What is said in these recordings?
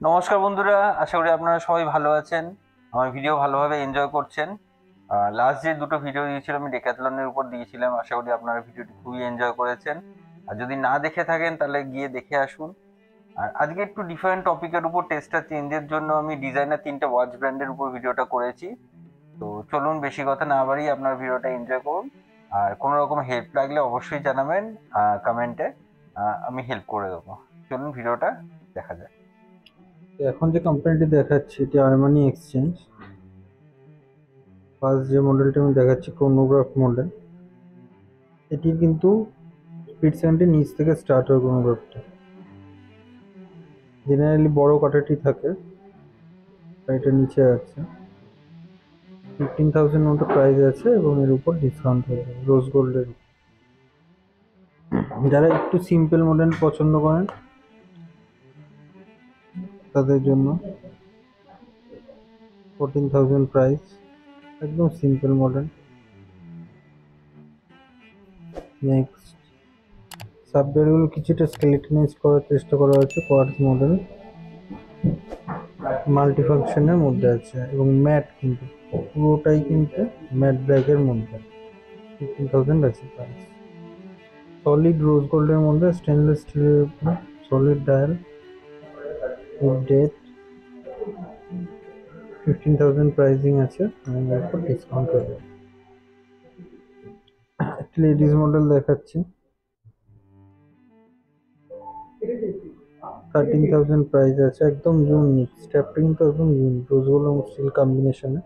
নমস্কার বন্ধুরা, আশা করি আপনারা সবাই ভালো আছেন। আমার ভিডিও ভালোভাবে এনজয় করছেন। লাস্ট যে দুটো ভিডিও দিয়েছিলাম আমি ডেকাথলনের উপর দিয়েছিলাম, আশা করি আপনারা ভিডিওটি খুবই এনজয় করেছেন। আর যদি না দেখে থাকেন তাহলে গিয়ে দেখে আসুন। আর আজকে একটু ডিফারেন্ট টপিকের উপর, টেস্টটা চেঞ্জের জন্য আমি ডিজাইনার 3টে ওয়াচ ব্র্যান্ডের উপর ভিডিওটা করেছি। তো চলুন বেশি কথা না বাড়িয়ে আপনার ভিডিওটা এনজয় করুন। আর কোনো রকম হেল্প লাগলে অবশ্যই জানাবেন কমেন্টে, আমি হেল্প করে দেবো। চলুন ভিডিওটা দেখা যাক। তো এখন যে কোম্পানিটি দেখাচ্ছি এটি আরমানি এক্সচেঞ্জ। ফার্স্ট যে মডেলটি আমি দেখাচ্ছি ক্রোনোগ্রাফ মডেল। এটির কিন্তু স্পিড সেকেন্ডের নিচ থেকে স্টার্ট হয় ক্রোনোগ্রাফটা। জেনারেলি বড় কাটারটি থাকে, এটা নিচে আছে। 15,000 মতো প্রাইস আছে এবং এর উপর ডিসকাউন্ট হয়ে যাবে রোজ গোল্ডের। যারা একটু সিম্পল মডেল পছন্দ করেন তাদের জন্য 14,000 প্রাইস, একদম সিম্পল মডেল। নেক্সট সাবডেলগুলো কিছুটা স্কেলেটনাইজ করার চেষ্টা করা হয়েছে। কোয়ার্টজ মডেল মাল্টিফাংশনের মধ্যে আছে এবং ম্যাট, কিন্তু পুরোটাই কিন্তু ম্যাট ব্ল্যাকের মধ্যে। 15,000 আছে প্রাইস। সলিড রোজ গোল্ডের মধ্যে স্টেনলেস স্টিলের উপরে solid dial with date. 15,000 pricing আছে এবং এর উপর ডিসকাউন্ট হয়ে যাবে। একটি লেডিস মডেল দেখাচ্ছি, 13,000 প্রাইস আছে, একদম ইউনিক। স্ট্যাপটা কিন্তু একদম ইউনিক, রোজ গোল্ড এবং স্টিল কম্বিনেশনে।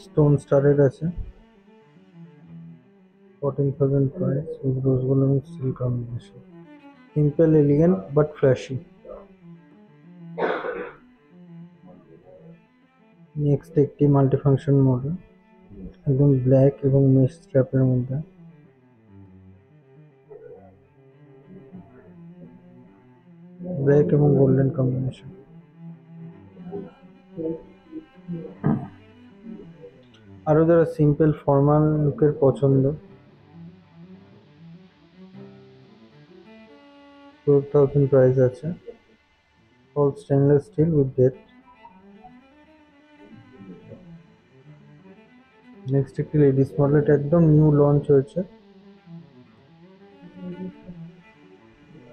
স্টোন স্টারের আছে, 14,000 প্রাইস উইথ রোজ গোল্ড এবং steel combination. Simple, elegant but flashy. Next একটি মাল্টিফাংশন মডেল, একদম ব্ল্যাক এবং মেশ স্ট্র্যাপের মধ্যে। ব্ল্যাক এবং গোল্ডেন কম্বিনেশন। আরো যারা সিম্পল ফর্মাল লুকের পছন্দ, 12,000 প্রাইস আছে, all stainless steel with date. Next একটি লেডিস মডেল, এটা একদম নিউ লঞ্চ হয়েছে।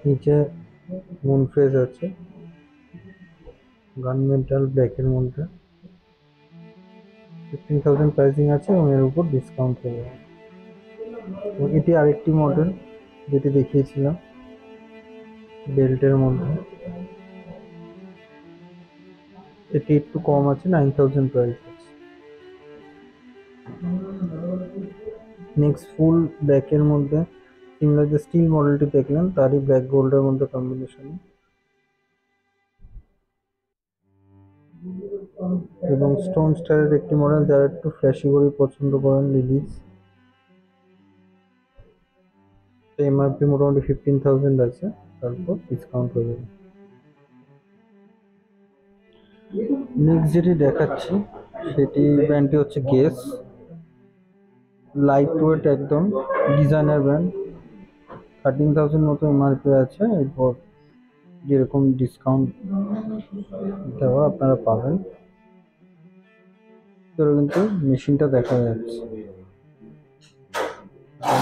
নিচে মুন ফেজ আছে, গানমেন্টাল ব্ল্যাকের মধ্যে। 15,000 প্রাইসিং আছে এবং এর উপর ডিসকাউন্ট হয়ে যাবে। এটি আরেকটি মডেল যেটি দেখিয়েছিলাম বেল্টের মধ্যে, এটি একটু কম আছে, 9,000 প্রাইস আছে। নেক্সট ফুল ব্ল্যাকের মধ্যে সিমিলার যে স্টিল মডেলটি দেখলেন তারই ব্ল্যাক গোল্ডের মধ্যে কম্বিনেশনে এবং স্টোন স্টারের একটি মডেল, যারা একটু ফ্ল্যাশি করে পছন্দ করেন লেডিস। এমআরপি মোটামুটি 15,000 আছে, তারপর ডিসকাউন্ট হয়ে যাবে। নেক্সট যেটি দেখাচ্ছি সেটি ব্র্যান্ডটি হচ্ছে গেস। লাইট ওয়েট, একদম ডিজাইনার ব্র্যান্ড। 13,000 মতো এমআরপি আছে, এরপর যেরকম ডিসকাউন্ট দেওয়া আপনারা পাবেন। তোর কিন্তু মেশিনটা দেখা যাচ্ছে,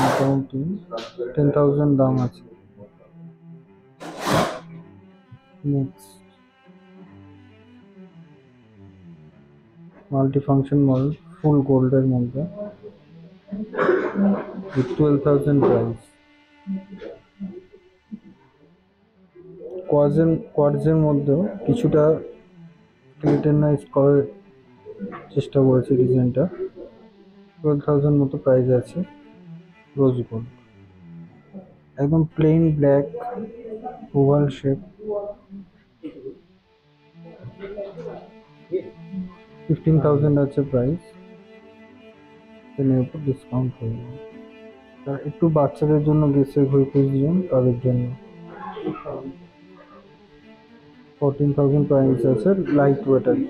মোটামুটি 10,000 দাম আছে। নেক্সট মাল্টিফাংশন মডেল ফুল গোল্ডের মধ্যে, 12,000 প্রাইস। কোয়ার্টজের মধ্যেও কিছুটা স্কেলেটনাইজ করার চেষ্টা করেছে ডিজাইনটা। 12,000 মতো প্রাইস আছে, রোজ গোল্ড, একদম প্লেন ব্ল্যাক ওভাল শেপ। 15,000 আছে প্রাইস, এর উপর ডিসকাউন্ট হয়ে যাবে। আর একটু বাচ্চাদের জন্য গেসের ঘড়ি খুঁজছেন তাদের জন্য 14,000 প্রাইস আছে, লাইট ওয়েট আর কি।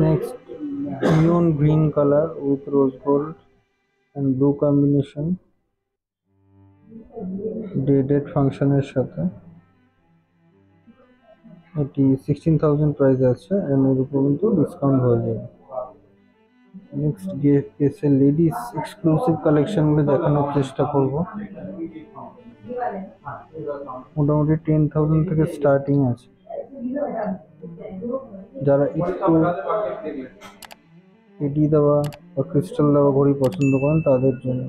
Next neon green color with rose gold and blue combination, ডেডেড ফাংশনের সাথে। এটি 16,000 প্রাইস আছে, এর উপর কিন্তু ডিসকাউন্ট হয়ে যাবে। নেক্সট কেসে লেডিস এক্সক্লুসিভ কালেকশনগুলো দেখানোর চেষ্টা করব। মোটামুটি 10,000 থেকে স্টার্টিং আছে। যারা একটু এডি দেওয়া বা ক্রিস্টাল দেওয়া ঘড়ি পছন্দ করেন তাদের জন্য।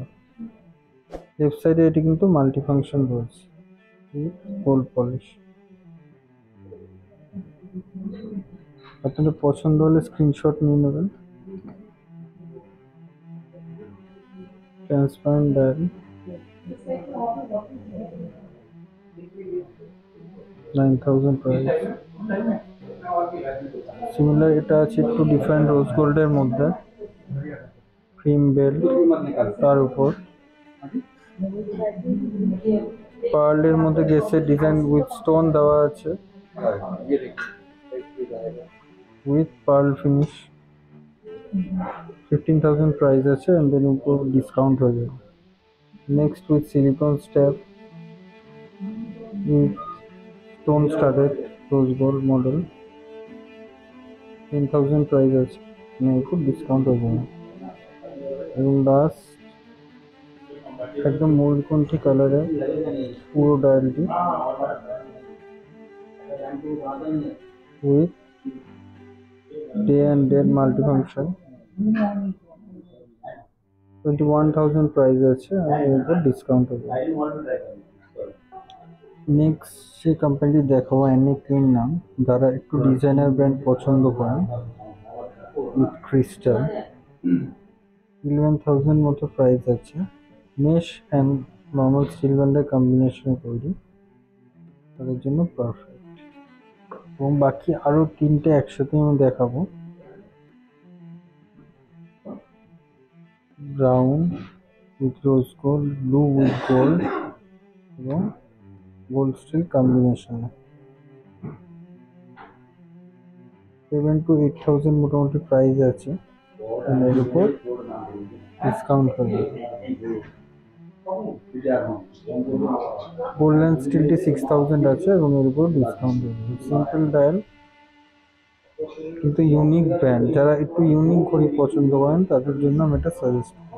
লেফট সাইডে এটি কিন্তু মাল্টি ফাংশন রয়েছে, গোল্ড পলিশ। আপনাদের পছন্দ হলে স্ক্রিনশট নিয়ে নেবেন। Transparent dial, 9,000 price. সিমিলার এটা আছে একটু ডিফারেন্ট রোজ গোল্ডের মধ্যে, ক্রিম বেল্ট, তার উপর পার্লের মধ্যে গেছে ডিজাইন উইথ স্টোন দেওয়া আছে, উইথ পার্ল ফিনিশ। 15,000 প্রাইস আছে, এন্ড দেন উপর ডিসকাউন্ট হয়ে যাবে। Next with silicone strap with stone studded rose gold model, 10,000 price আছে, উপর ডিসকাউন্ট হয়ে যাবে। এবং লাস্ট একদম ময়ূরকণ্ঠী কালারে পুরো ডায়ালটি with day and date multifunction, 21,000 price আছে, আর এর উপর ডিসকাউন্ট হবে। নেক্সট যে কোম্পানিটি দেখাবো অ্যানিকের নাম। যারা একটু ডিজাইনার ব্র্যান্ড পছন্দ করেন উইথ ক্রিস্টাল, 11,000 মতো প্রাইস আছে। মেশ অ্যান্ড নর্মাল স্টিল ব্যান্ডের কম্বিনেশনে তৈরি, তাদের জন্য পারফেক্ট। এবং বাকি আরো তিনটে একসাথে আমি দেখাবো। Brown with rose gold, blue with gold এবং গোল্ড স্টিল কম্বিনেশনে। 7,000 to 8,000 মোটামুটি প্রাইস আছে, এর উপর ডিসকাউন্ট হবে। গোল্ডেন স্টিলটি 6,000 আছে এবং এর উপর ডিসকাউন্ট হবে। সিম্পল ডায়াল কিন্তু ইউনিক ব্র্যান্ড, যারা একটু ইউনিক ঘড়ি পছন্দ করেন তাদের জন্য আমি এটা সাজেস্ট করব।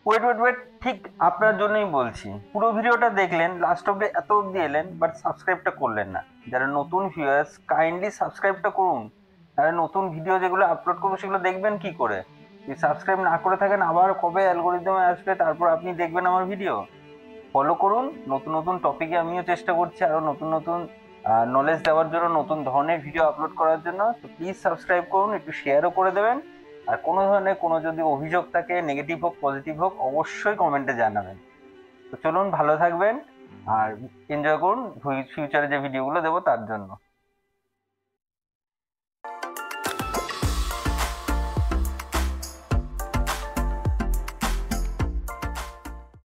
ওয়েট, ঠিক আপনার জন্যই বলছি। পুরো ভিডিওটা দেখলেন, লাস্ট অব্দি এত অব্দি এলেন, বাট সাবস্ক্রাইবটা করলেন না। যারা নতুন ভিউয়ার্স, কাইন্ডলি সাবস্ক্রাইবটা করুন। তারা নতুন ভিডিও যেগুলো আপলোড করবো সেগুলো দেখবেন কি করে? যদি সাবস্ক্রাইব না করে থাকেন, আবার কবে অ্যালগোরিদমে আসবে তারপর আপনি দেখবেন আমার ভিডিও? ফলো করুন। নতুন নতুন টপিকে আমিও চেষ্টা করছি আরও নতুন নতুন নলেজ দেওয়ার জন্য, নতুন ধরনের ভিডিও আপলোড করার জন্য। তো প্লিজ সাবস্ক্রাইব করুন, একটু শেয়ারও করে দেবেন। আর কোনো ধরনের কোনো যদি অভিযোগ থাকে, নেগেটিভ হোক পজিটিভ হোক, অবশ্যই কমেন্টে জানাবেন। তো চলুন, ভালো থাকবেন আর এনজয় করুন ফিউচারে যে ভিডিওগুলো দেবো তার জন্য।